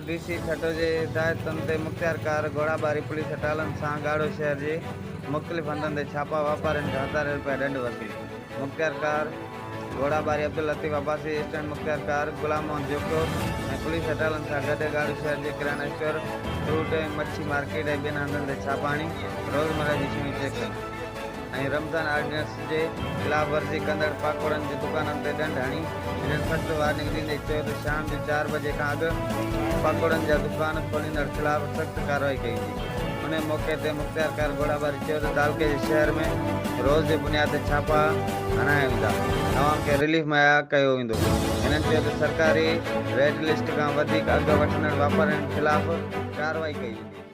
डीसी छठो जे हिदायतुनि ते मुख़्तियारकार घोड़ाबारी पुलिस हटालन सां गाड़ो शहर जे मुख़्तलिफ़ हंधनि ते छापा वापारियुनि खां ₹1000 ॾंढ वसूल। मुख़्तियारकार घोड़ाबारी अब्दुल लतीफ़ अब्बासी स्टैंड मुख़्तियारकार गुलाम मोहम्मद जोकोर ऐं पुलिस हटालन सां गॾु गाड़ो शहर जे किराना स्टोर, फ्रूट ऐं मच्छी मार्केट ऐं ॿियनि हंधनि ते छापा हणी रोज़मर्रा जी शयूं चेक कयूं ऐं रमज़ान ऑर्डिनेंस जे ख़िलाफ़ वर्ज़ी कंदड़ पाकोड़नि जी दुकाननि ते ॾंढ हणी इन्हनि सख़्त वार्निंग ॾींदे चयो त शाम जो 4 बजे खां अॻु पाकोड़नि जा दुकान खोलींदड़ ख़िलाफ़ सख़्त कार्रवाई कई वेंदी। उन मौक़े ते मुख़्तियारकार घोड़ाबारी चयो त दालके जे शहर में रोज़ जे बुनियाद ते छापा हणाया वेंदा, अवाम खे रिलीफ मुहैया कयो वेंदो। हिननि चयो त सरकारी रेड लिस्ट खां वधीक अघु वठंदड़ वापारियुनि ख़िलाफ़ कार्रवाई कई वेंदी।